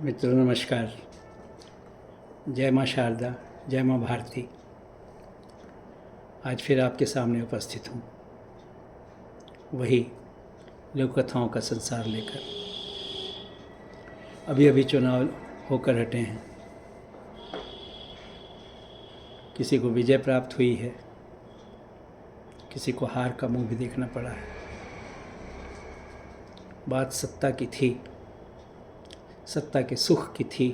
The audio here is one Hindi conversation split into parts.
मित्रों नमस्कार। जय माँ शारदा, जय माँ भारती। आज फिर आपके सामने उपस्थित हूँ, वही लोक कथाओं का संसार लेकर। अभी अभी चुनाव होकर हटे हैं, किसी को विजय प्राप्त हुई है, किसी को हार का मुंह भी देखना पड़ा है। बात सत्ता की थी, सत्ता के सुख की थी,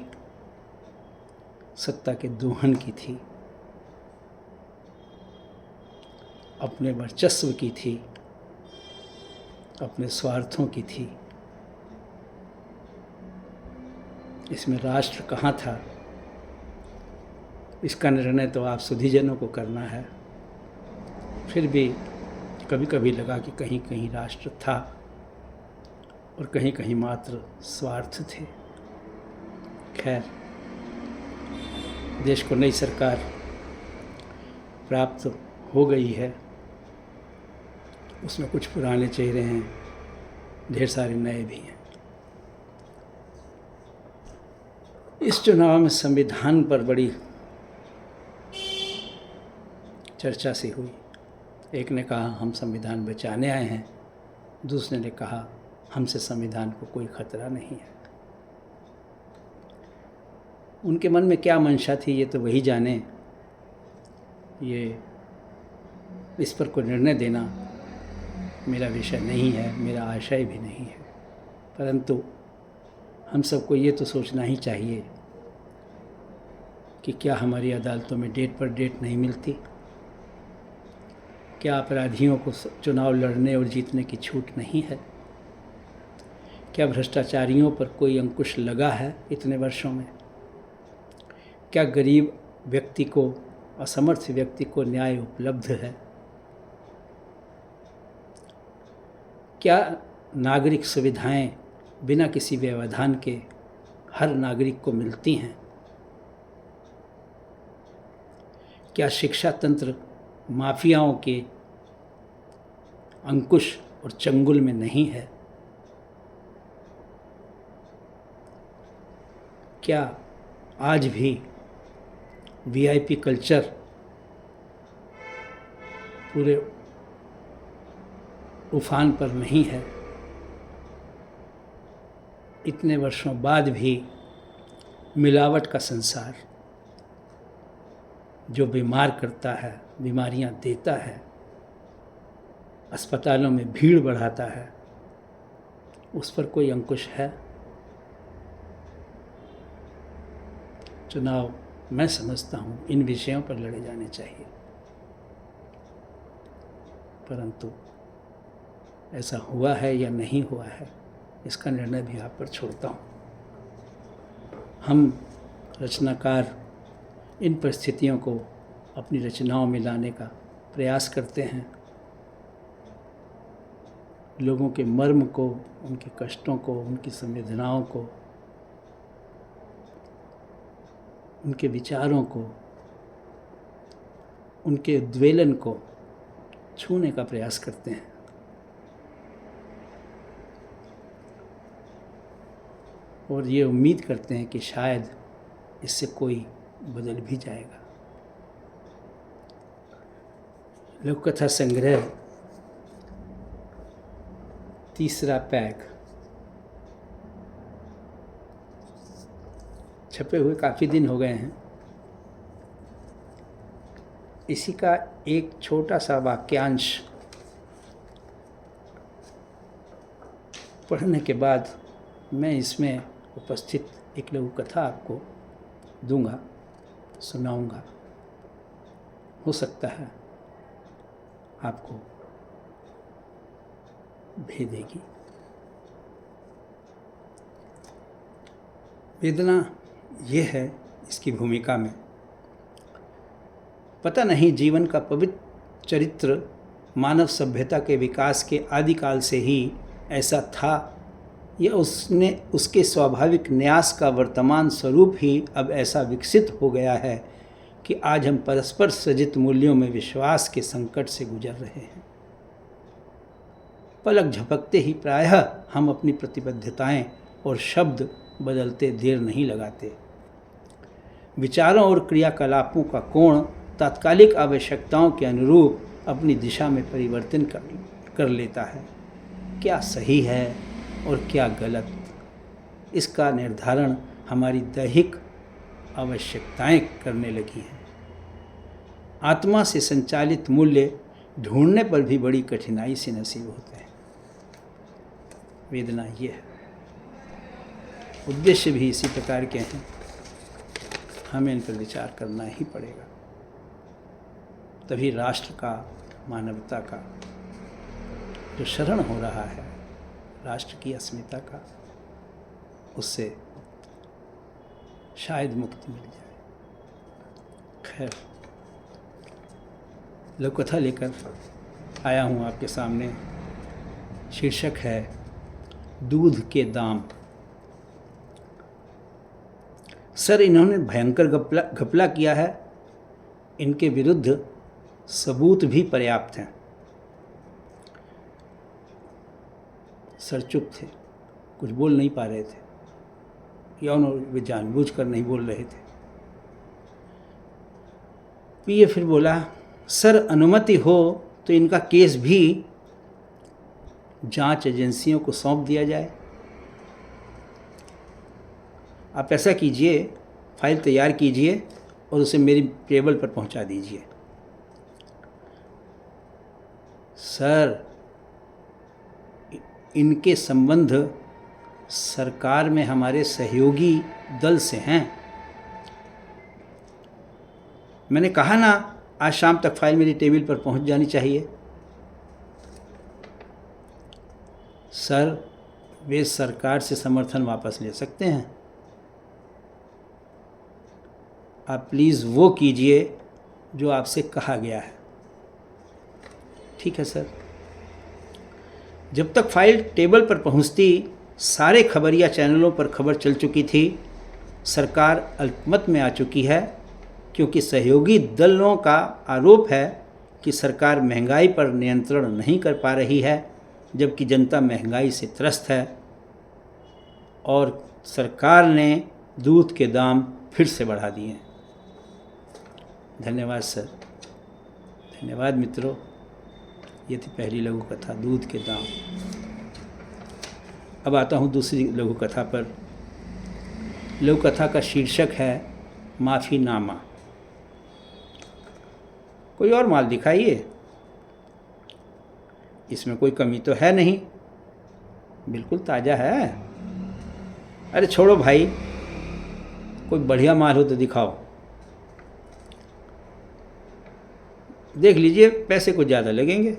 सत्ता के दोहन की थी, अपने वर्चस्व की थी, अपने स्वार्थों की थी। इसमें राष्ट्र कहाँ था, इसका निर्णय तो आप सुधीजनों को करना है। फिर भी कभी कभी लगा कि कहीं कहीं राष्ट्र था और कहीं कहीं मात्र स्वार्थ थे। खैर, देश को नई सरकार प्राप्त हो गई है, उसमें कुछ पुराने चेहरे हैं, ढेर सारे नए भी हैं। इस चुनाव में संविधान पर बड़ी चर्चा सी हुई। एक ने कहा हम संविधान बचाने आए हैं, दूसरे ने कहा हमसे संविधान को कोई खतरा नहीं है। उनके मन में क्या मंशा थी ये तो वही जाने। ये इस पर कोई निर्णय देना मेरा विषय नहीं है, मेरा आशय भी नहीं है। परंतु हम सबको ये तो सोचना ही चाहिए कि क्या हमारी अदालतों में डेट पर डेट नहीं मिलती? क्या अपराधियों को चुनाव लड़ने और जीतने की छूट नहीं है? क्या भ्रष्टाचारियों पर कोई अंकुश लगा है इतने वर्षों में? क्या गरीब व्यक्ति को, असमर्थ व्यक्ति को न्याय उपलब्ध है? क्या नागरिक सुविधाएं बिना किसी व्यवधान के हर नागरिक को मिलती हैं? क्या शिक्षा तंत्र माफियाओं के अंकुश और चंगुल में नहीं है? क्या आज भी वीआईपी कल्चर पूरे उफान पर नहीं है? इतने वर्षों बाद भी मिलावट का संसार जो बीमार करता है, बीमारियां देता है, अस्पतालों में भीड़ बढ़ाता है, उस पर कोई अंकुश है? चुनाव मैं समझता हूँ इन विषयों पर लड़े जाने चाहिए, परंतु ऐसा हुआ है या नहीं हुआ है इसका निर्णय भी आप पर छोड़ता हूँ। हम रचनाकार इन परिस्थितियों को अपनी रचनाओं में लाने का प्रयास करते हैं, लोगों के मर्म को, उनके कष्टों को, उनकी संवेदनाओं को, उनके विचारों को, उनके उद्वेलन को छूने का प्रयास करते हैं। और ये उम्मीद करते हैं कि शायद इससे कोई बदल भी जाएगा। लोक कथा संग्रह तीसरा पैक छपे हुए काफ़ी दिन हो गए हैं। इसी का एक छोटा सा वाक्यांश पढ़ने के बाद मैं इसमें उपस्थित एक लघु कथा आपको दूंगा, सुनाऊंगा। हो सकता है आपको भेदेगी। वेदना ये है इसकी भूमिका में। पता नहीं जीवन का पवित्र चरित्र मानव सभ्यता के विकास के आदिकाल से ही ऐसा था या उसके स्वाभाविक न्यास का वर्तमान स्वरूप ही अब ऐसा विकसित हो गया है कि आज हम परस्पर सृजित मूल्यों में विश्वास के संकट से गुजर रहे हैं। पलक झपकते ही प्रायः हम अपनी प्रतिबद्धताएं और शब्द बदलते देर नहीं लगाते। विचारों और क्रियाकलापों का कोण तात्कालिक आवश्यकताओं के अनुरूप अपनी दिशा में परिवर्तन कर लेता है। क्या सही है और क्या गलत, इसका निर्धारण हमारी दैहिक आवश्यकताएं करने लगी हैं। आत्मा से संचालित मूल्य ढूंढने पर भी बड़ी कठिनाई से नसीब होते हैं। वेदना ये है, उद्देश्य भी इसी प्रकार के हैं। हमें इन पर विचार करना ही पड़ेगा, तभी राष्ट्र का, मानवता का जो शरण हो रहा है, राष्ट्र की अस्मिता का, उससे शायद मुक्ति मिल जाए। खैर, लघु कथा लेकर आया हूँ आपके सामने। शीर्षक है दूध के दाम। सर, इन्होंने भयंकर घपला किया है, इनके विरुद्ध सबूत भी पर्याप्त हैं। सर चुप थे, कुछ बोल नहीं पा रहे थे, या वे जानबूझकर नहीं बोल रहे थे। पीए फिर बोला, सर अनुमति हो तो इनका केस भी जांच एजेंसियों को सौंप दिया जाए। आप ऐसा कीजिए, फाइल तैयार कीजिए और उसे मेरी टेबल पर पहुंचा दीजिए। सर, इनके संबंध सरकार में हमारे सहयोगी दल से हैं। मैंने कहा ना, आज शाम तक फाइल मेरी टेबल पर पहुंच जानी चाहिए। सर, वे सरकार से समर्थन वापस ले सकते हैं। आप प्लीज़ वो कीजिए जो आपसे कहा गया है। ठीक है सर। जब तक फाइल टेबल पर पहुंचती, सारे खबरिया चैनलों पर खबर चल चुकी थी। सरकार अल्पमत में आ चुकी है, क्योंकि सहयोगी दलों का आरोप है कि सरकार महंगाई पर नियंत्रण नहीं कर पा रही है, जबकि जनता महंगाई से त्रस्त है। और सरकार ने दूध के दाम फिर से बढ़ा दिए हैं। धन्यवाद सर, धन्यवाद मित्रों। ये थी पहली लघु कथा, दूध के दाम। अब आता हूँ दूसरी लघु कथा पर। लघु कथा का शीर्षक है माफ़ीनामा। कोई और माल दिखाइए, इसमें कोई कमी तो है नहीं, बिल्कुल ताज़ा है। अरे छोड़ो भाई, कोई बढ़िया माल हो तो दिखाओ। देख लीजिए, पैसे कुछ ज़्यादा लगेंगे।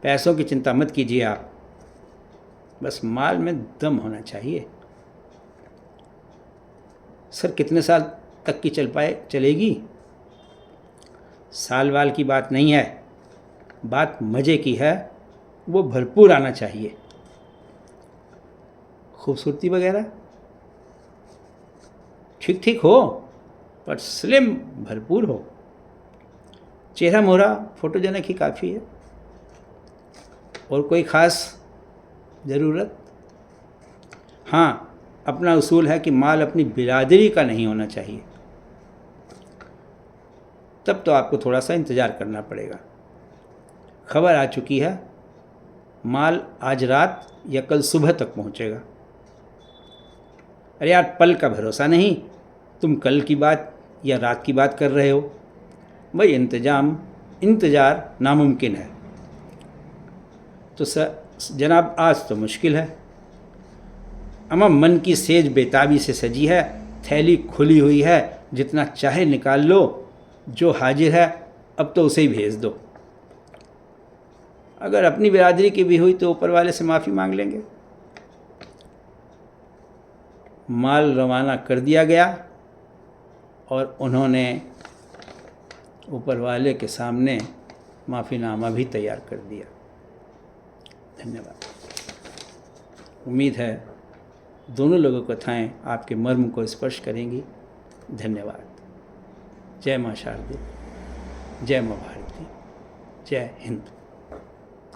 पैसों की चिंता मत कीजिए आप, बस माल में दम होना चाहिए। सर, कितने साल तक की चलेगी? साल वाल की बात नहीं है, बात मज़े की है, वो भरपूर आना चाहिए। खूबसूरती वगैरह ठीक ठीक हो, पर स्लिम भरपूर हो। चेहरा मोहरा फोटोजेनिक ही काफ़ी है। और कोई ख़ास ज़रूरत? हाँ, अपना उसूल है कि माल अपनी बिरादरी का नहीं होना चाहिए। तब तो आपको थोड़ा सा इंतज़ार करना पड़ेगा। खबर आ चुकी है, माल आज रात या कल सुबह तक पहुंचेगा। अरे यार, पल का भरोसा नहीं, तुम कल की बात या रात की बात कर रहे हो। भाई, इंतज़ार नामुमकिन है। तो जनाब, आज तो मुश्किल है। अम्मा मन की सेज बेताबी से सजी है, थैली खुली हुई है, जितना चाहे निकाल लो। जो हाजिर है अब तो उसे ही भेज दो। अगर अपनी बिरादरी की भी हुई तो ऊपर वाले से माफ़ी मांग लेंगे। माल रवाना कर दिया गया और उन्होंने ऊपर वाले के सामने माफ़ीनामा भी तैयार कर दिया। धन्यवाद। उम्मीद है दोनों लोगों कथाएं आपके मर्म को स्पर्श करेंगी। धन्यवाद। जय मां शारदे, जय मां भारती, जय हिंद।